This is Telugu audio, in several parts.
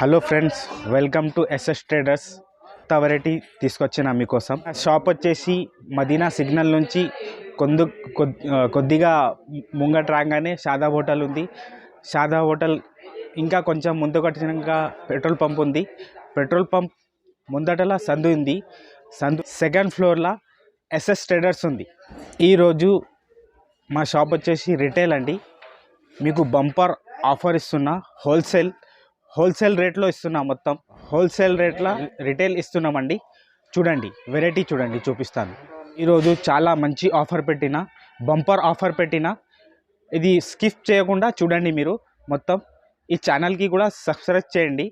Hello friends, welcome to SS traders. Variety తీసుకొచ్చిన మీకోసం. షాప్ వచ్చేసి మదీనా సిగ్నల్ నుంచి కొద్దిగా ముంగట రాగానే షాదా హోటల్ ఉంది. షాదా హోటల్ ఇంకా కొంచెం ముందుకు వచ్చినాక పెట్రోల్ పంప్ ఉంది. పెట్రోల్ పంప్ ముందటలా సందు ఉంది. సందు సెకండ్ ఫ్లోర్లో ఎస్ఎస్ ట్రేడర్స్ ఉంది. ఈరోజు మా షాప్ వచ్చేసి రిటైల్ అండి. మీకు బంపర్ ఆఫర్ ఇస్తున్నా. హోల్సేల్ రేట్లో ఇస్తున్నా. మొత్తం హోల్సేల్ రేట్లో రిటైల్ ఇస్తున్నామండి. చూడండి, వెరైటీ చూడండి, చూపిస్తాను. ఈరోజు చాలా మంచి ఆఫర్ పెట్టిన, బంపర్ ఆఫర్ పెట్టిన. ఇది స్కిప్ చేయకుండా చూడండి. మీరు మొత్తం ఈ ఛానల్కి కూడా సబ్స్క్రైబ్ చేయండి.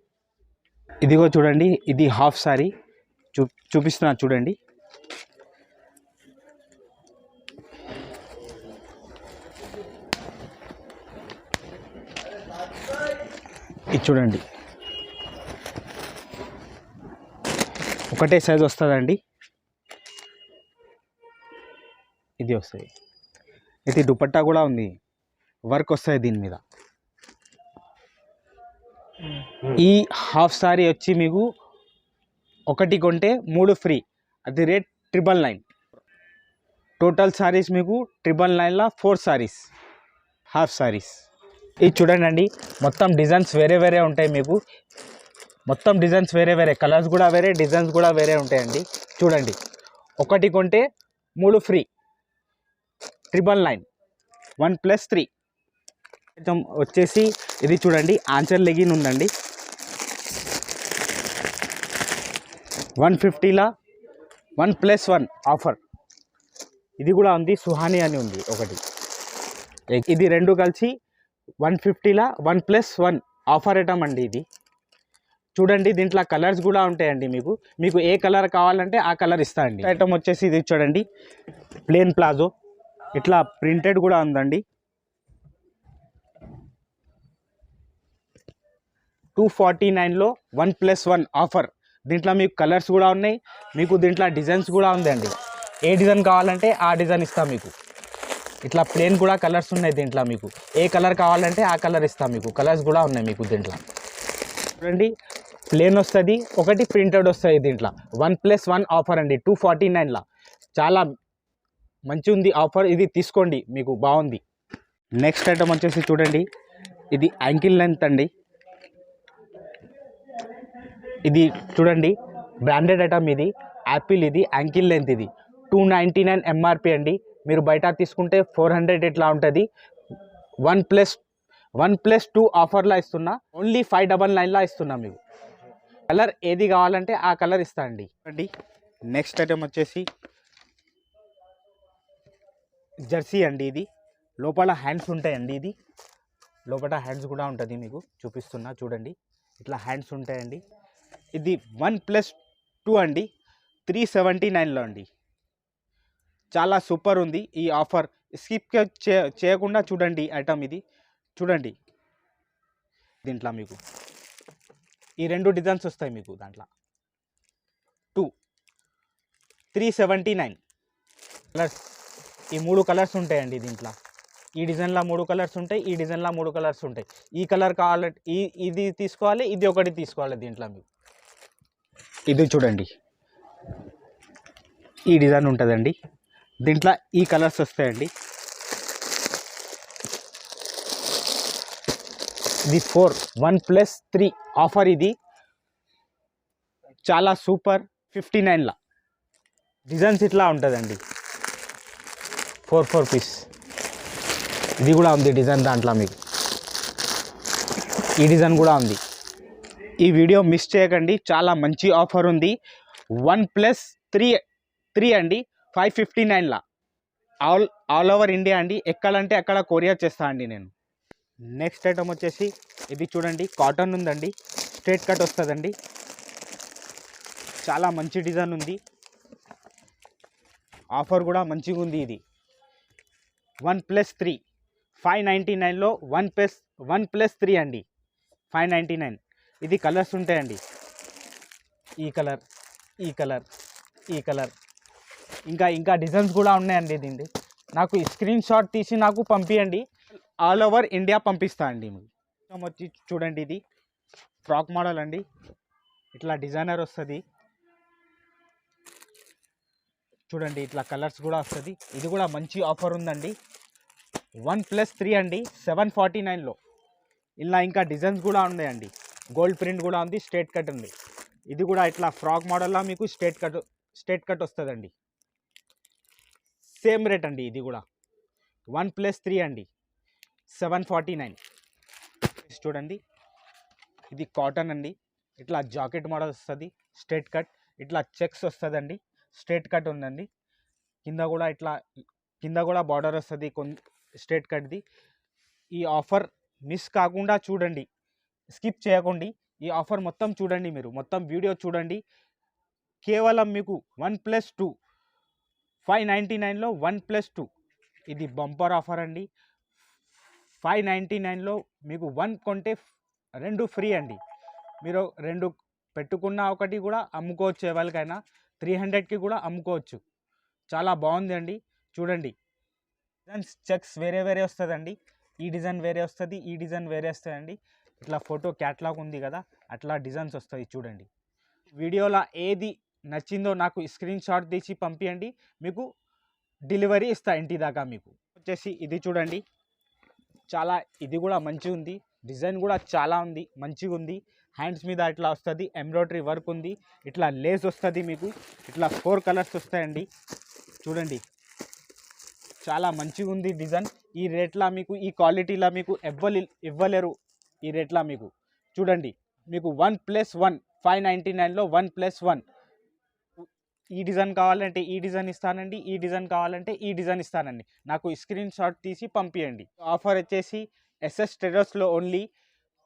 ఇదిగో చూడండి, ఇది హాఫ్ సారీ చూపిస్తున్నా. చూడండి, ఇది చూడండి, ఒకటే సైజ్ వస్తుందండి. ఇది వస్తుంది. ఇది దుపట్టా కూడా ఉంది, వర్క్ వస్తుంది దీని మీద. ఈ హాఫ్ సారీ వచ్చి మీకు ఒకటి కొంటే 3 ఫ్రీ. అది రేట్ 999. టోటల్ సారీస్ మీకు 999లా 4 సారీస్, హాఫ్ సారీస్. ఇది చూడండి అండి, మొత్తం డిజైన్స్ వేరే వేరే ఉంటాయి. మీకు మొత్తం డిజైన్స్ వేరే వేరే, కలర్స్ కూడా వేరే, డిజైన్స్ కూడా వేరే ఉంటాయండి. చూడండి, ఒకటి కొంటే 3 ఫ్రీ, 999, 1+3. వచ్చేసి ఇది చూడండి, ఆంచల్ లెగిన్ ఉందండి. 150లా 1+1 ఆఫర్. ఇది కూడా ఉంది, సుహాని అని ఉంది ఒకటి. ఇది రెండు కలిసి 150లా 1+1 ఆఫర్ ఐటమ్ అండి. ఇది చూడండి, దీంట్లో కలర్స్ కూడా ఉంటాయండి. మీకు ఏ కలర్ కావాలంటే ఆ కలర్ ఇస్తా అండి. ఐటమ్ వచ్చేసి ఇది చూడండి, ప్లేన్ ప్లాజో, ఇట్లా ప్రింటెడ్ కూడా ఉందండి. 249లో 1+1 ఆఫర్. దీంట్లో మీకు కలర్స్ కూడా ఉన్నాయి, మీకు దీంట్లో డిజైన్స్ కూడా ఉందండి. ఏ డిజైన్ కావాలంటే ఆ డిజైన్ ఇస్తా మీకు. ఇట్లా ప్లేన్ కూడా కలర్స్ ఉన్నాయి దీంట్లో. మీకు ఏ కలర్ కావాలంటే ఆ కలర్ ఇస్తా. మీకు కలర్స్ కూడా ఉన్నాయి మీకు దీంట్లో. చూడండి, ప్లేన్ వస్తుంది, ఒకటి ప్రింటెడ్ వస్తుంది. దీంట్లో 1+1 ఆఫర్ అండి. 249లా చాలా మంచి ఉంది ఆఫర్. ఇది తీసుకోండి, మీకు బాగుంది. నెక్స్ట్ ఐటమ్ వచ్చేసి చూడండి, ఇది యాంకిల్ లెంత్ అండి. ఇది చూడండి, బ్రాండెడ్ ఐటమ్. ఇది యాపిల్, ఇది యాంకిల్ లెంత్. ఇది 299 ఎంఆర్పి అండి. మీరు బయట తీసుకుంటే 400 ఇట్లా ఉంటుంది. 1+2 ఆఫర్లా ఇస్తున్నా. ఓన్లీ 599లా ఇస్తున్నా. మీకు కలర్ ఏది కావాలంటే ఆ కలర్ ఇస్తా అండి. నెక్స్ట్ ఐటమ్ వచ్చేసి జెర్సీ అండి. ఇది లోపల హ్యాండ్స్ ఉంటాయండి. ఇది లోపల హ్యాండ్స్ కూడా ఉంటుంది. మీకు చూపిస్తున్నా చూడండి, ఇట్లా హ్యాండ్స్ ఉంటాయండి. ఇది 1+2 అండి, 379లో అండి. చాలా సూపర్ ఉంది ఈ ఆఫర్. స్కిప్ చేయకుండా చూడండి ఐటమ్. ఇది చూడండి, దీంట్లో మీకు ఈ రెండు డిజైన్స్ వస్తాయి. మీకు దాంట్లో 379 కలర్స్. ఈ 3 కలర్స్ ఉంటాయండి దీంట్లో. ఈ డిజైన్లో 3 కలర్స్ ఉంటాయి, ఈ డిజైన్లో 3 కలర్స్ ఉంటాయి. ఈ కలర్ కావాలంటే ఇది తీసుకోవాలి, ఇది ఒకటి తీసుకోవాలి. దీంట్లో మీకు ఇది చూడండి, ఈ డిజైన్ ఉంటుందండి. దీంట్లో ఈ కలర్స్ వస్తాయండి. ఇది 1+3 ఆఫర్. ఇది చాలా సూపర్. 59లా డిజైన్స్ ఇట్లా ఉంటుందండి. 4 పీస్. ఇది కూడా ఉంది డిజైన్ దాంట్లో. మీకు ఈ డిజైన్ కూడా ఉంది. ఈ వీడియో మిస్ చేయకండి, చాలా మంచి ఆఫర్ ఉంది. 1+3 అండి, 559లా. ఆల్ ఓవర్ ఇండియా అండి. ఎక్కడంటే అక్కడ కొరియర్ చేస్తా అండి నేను. నెక్స్ట్ ఐటమ్ వచ్చేసి ఇది చూడండి, కాటన్ ఉందండి. స్ట్రైట్ కట్ వస్తుందండి. చాలా మంచి డిజైన్ ఉంది. ఆఫర్ కూడా మంచిగా ఉంది. ఇది 1+3, 599లో 1+3 అండి, 599. ఇది కలర్స్ ఉంటాయండి. ఈ కలర్, ఈ కలర్, ఈ కలర్, ఇంకా డిజైన్స్ కూడా ఉన్నాయండి. దీన్ని నాకు స్క్రీన్ షాట్ తీసి నాకు పంపించండి. ఆల్ ఓవర్ ఇండియా పంపిస్తా అండి. వచ్చి చూడండి, ఇది ఫ్రాక్ మోడల్ అండి, ఇట్లా డిజైనర్ వస్తుంది చూడండి, ఇట్లా కలర్స్ కూడా వస్తుంది. ఇది కూడా మంచి ఆఫర్ ఉందండి, 1+3 అండి 749లో. ఇలా ఇంకా డిజైన్స్ కూడా ఉన్నాయండి, గోల్డ్ ప్రింట్ కూడా ఉంది, స్ట్రేట్ కట్ ఉంది. ఇది కూడా ఇట్లా ఫ్రాక్ మోడల్లో మీకు స్ట్రేట్ కట్ వస్తుందండి. సేమ్ రేట్ అండి, ఇది కూడా 1+3 అండి 749. చూడండి, ఇది కాటన్ అండి, ఇట్లా జాకెట్ మోడల్ వస్తుంది, స్ట్రేట్ కట్, ఇట్లా చెక్స్ వస్తుందండి, స్ట్రేట్ కట్ ఉందండి. కింద కూడా బార్డర్ వస్తుంది స్ట్రేట్ కట్ది. ఈ ఆఫర్ మిస్ కాకుండా చూడండి, స్కిప్ చేయకండి. ఈ ఆఫర్ మొత్తం చూడండి, మీరు మొత్తం వీడియో చూడండి. కేవలం మీకు 1+2 599లో 1+2, ఇది బంపర్ ఆఫర్ అండి. 599లో మీకు 1 కొంటే 2 ఫ్రీ అండి. మీరు 2 పెట్టుకున్న ఒకటి కూడా అమ్ముకోవచ్చు, ఎవరికైనా 300కి కూడా అమ్ముకోవచ్చు. చాలా బాగుంది అండి, చూడండి. డిజైన్స్ చెక్స్ వేరే వేరే వస్తుందండి, ఈ డిజైన్ వేరే వస్తుంది, ఈ డిజైన్ వేరే వస్తుందండి. ఇట్లా ఫోటో క్యాటలాగ్ ఉంది కదా, అట్లా డిజైన్స్ వస్తాయి చూడండి. వీడియోలో ఏది నచ్చిందో నాకు స్క్రీన్ షాట్ తీసి పంపించండి, మీకు డెలివరీ ఇస్తా ఇంటి దాకా. మీకు వచ్చేసి ఇది చూడండి, చాలా ఇది కూడా మంచిగా ఉంది, డిజైన్ కూడా చాలా ఉంది, మంచిగా ఉంది. హ్యాండ్స్ మీద ఇట్లా వస్తుంది, ఎంబ్రాయిడరీ వర్క్ ఉంది, ఇట్లా లేస్ వస్తుంది మీకు, ఇట్లా 4 కలర్స్ వస్తాయండి. చూడండి, చాలా మంచిగా ఉంది డిజైన్. ఈ రేట్లో మీకు, ఈ క్వాలిటీలో మీకు ఇవ్వలేరు ఈ రేట్లో మీకు. చూడండి, మీకు 1+1 599లో 1+1. ఈ డిజైన్ కావాలంటే ఈ డిజైన్ ఇస్తానండి, ఈ డిజైన్ కావాలంటే ఈ డిజైన్ ఇస్తానండి. నాకు స్క్రీన్ షాట్ తీసి పంపించండి. ఆఫర్ వచ్చేసి ఎస్ఎస్ ట్రేడర్స్లో ఓన్లీ.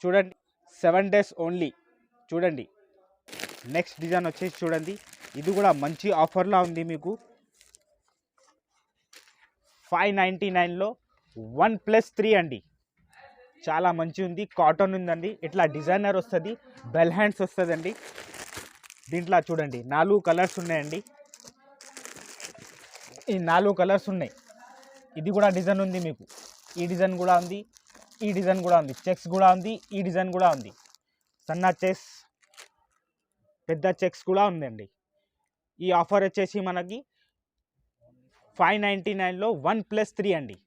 చూడండి, 7 days ఓన్లీ. చూడండి, నెక్స్ట్ డిజైన్ వచ్చేసి చూడండి, ఇది కూడా మంచి ఆఫర్లా ఉంది మీకు. 599లో 1+3 అండి, చాలా మంచి ఉంది, కాటన్ ఉందండి, ఇట్లా డిజైనర్ వస్తుంది, బెల్ హ్యాండ్స్ వస్తుందండి. దీంట్లో చూడండి 4 కలర్స్ ఉన్నాయండి, ఈ 4 కలర్స్ ఉన్నాయి. ఇది కూడా డిజైన్ ఉంది మీకు, ఈ డిజైన్ కూడా ఉంది, ఈ డిజైన్ కూడా ఉంది, చెక్స్ కూడా ఉంది, ఈ డిజైన్ కూడా ఉంది, సన్న చెక్స్, పెద్ద చెక్స్ కూడా ఉందండి. ఈ ఆఫర్ వచ్చేసి మనకి 599లో 1+3 అండి.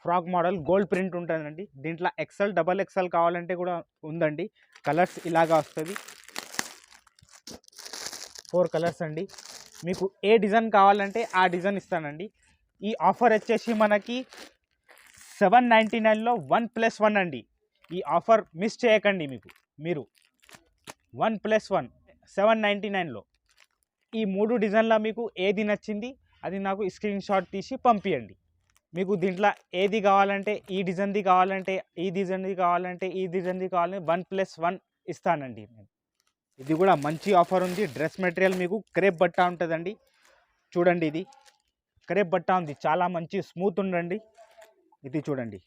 ఫ్రాక్ మోడల్ గోల్డ్ ప్రింట్ ఉంటుందండి, దీంట్లో XL XXL కావాలంటే కూడా ఉందండి. కలర్స్ ఇలాగా వస్తుంది, 4 కలర్స్ అండి. మీకు ఏ డిజైన్ కావాలంటే ఆ డిజైన్ ఇస్తానండి. ఈ ఆఫర్ వచ్చేసి మనకి 799లో 1+1 అండి. ఈ ఆఫర్ మిస్ చేయకండి, మీరు 1+1 799లో. ఈ 3 డిజైన్లో మీకు ఏది నచ్చింది అది నాకు స్క్రీన్ షాట్ తీసి పంపించండి. మీకు దీంట్లో ఏది కావాలంటే, ఈ డిజైన్ది కావాలంటే, ఈ డిజైన్ది కావాలంటే, ఈ డిజైన్ది కావాలంటే 1+1 ఇస్తానండి నేను. ఇది కూడా మంచి ఆఫర్ ఉంది. డ్రెస్ మెటీరియల్ మీకు క్రేప్ బట్ట ఉంటుందండి. చూడండి, ఇది క్రేప్ బట్ట ఉంది, చాలా మంచి స్మూత్ ఉండండి. ఇది చూడండి,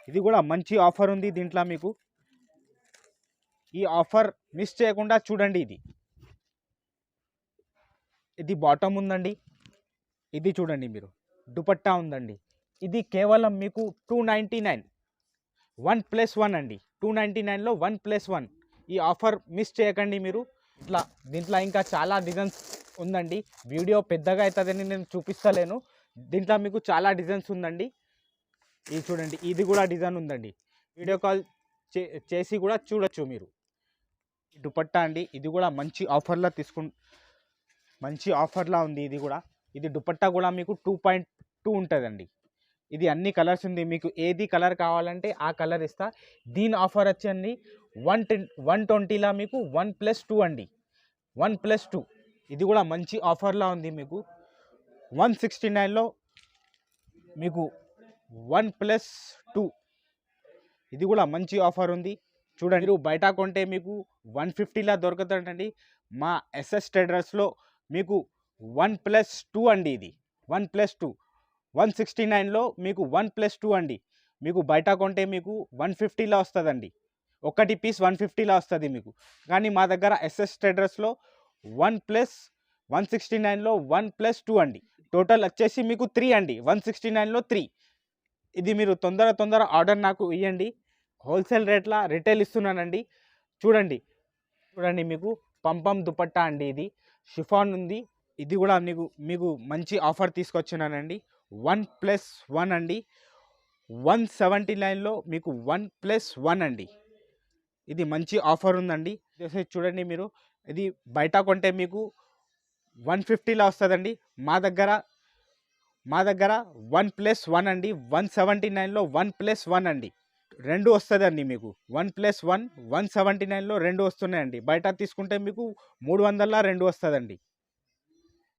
ఇది కూడా మంచి ఆఫర్ ఉంది దీంట్లో మీకు. ఈ ఆఫర్ మిస్ చేయకుండా చూడండి. ఇది బాటమ్ ఉందండి, ఇది చూడండి మీరు, దుపట్టా ఉందండి. ఇది కేవలం మీకు 299, 1+1 అండి. 299లో 1+1. ఈ ఆఫర్ మిస్ చేయకండి మీరు. దీంట్లో ఇంకా చాలా డిజైన్స్ ఉందండి, వీడియో పెద్దగా అవుతుందని నేను చూపిస్తలేను. దీంట్లో మీకు చాలా డిజైన్స్ ఉందండి. ఇది చూడండి, ఇది కూడా డిజైన్ ఉందండి, వీడియో కాల్ చేసి కూడా చూడొచ్చు మీరు. దుపట్టా అండి, ఇది కూడా మంచి ఆఫర్లో మంచి ఆఫర్లా ఉంది. ఇది దుపట్టా కూడా మీకు 2.2 ఉంటుందండి. ఇది అన్ని కలర్స్ ఉంది, మీకు ఏది కలర్ కావాలంటే ఆ కలర్ ఇస్తా. దీని ఆఫర్ వచ్చండి 120లా మీకు 1+2 అండి, 1+2. ఇది కూడా మంచి ఆఫర్లా ఉంది మీకు. 169లో మీకు 1+2. ఇది కూడా మంచి ఆఫర్ ఉంది. చూడండి, మీరు బయట కొంటే మీకు 150లా దొరుకుతుందండి. మా ఎస్ఎస్ ట్రేడర్స్లో మీకు 1+2 అండి. ఇది 1+2. 169లో మీకు 1+2 అండి. మీకు బయట కొంటే మీకు 150లా వస్తుందండి, ఒకటి పీస్ 150లా వస్తుంది మీకు. కానీ మా దగ్గర ఎస్ఎస్ ట్రేడర్స్లో 169లో 1+2 అండి. టోటల్ వచ్చేసి మీకు 3 అండి, 169లో 3. ఇది మీరు తొందర ఆర్డర్ నాకు ఇవ్వండి. హోల్సేల్ రేట్లా రిటైల్ ఇస్తున్నానండి. చూడండి మీకు పంపం దుపట్టా అండి. ఇది షిఫాన్ ఉంది. ఇది కూడా మీకు మంచి ఆఫర్ తీసుకొచ్చినానండి. 1+1 అండి. 179లో మీకు 1+1 అండి. ఇది మంచి ఆఫర్ ఉందండి. చూడండి మీరు, ఇది బయట కొంటే మీకు 150లా వస్తుందండి. మా దగ్గర 1+1 అండి. 179లో 1+1 అండి. 2 వస్తుందండి మీకు. 1+1 179లో 2 వస్తున్నాయండి. బయట తీసుకుంటే మీకు 300లా 2 వస్తుందండి.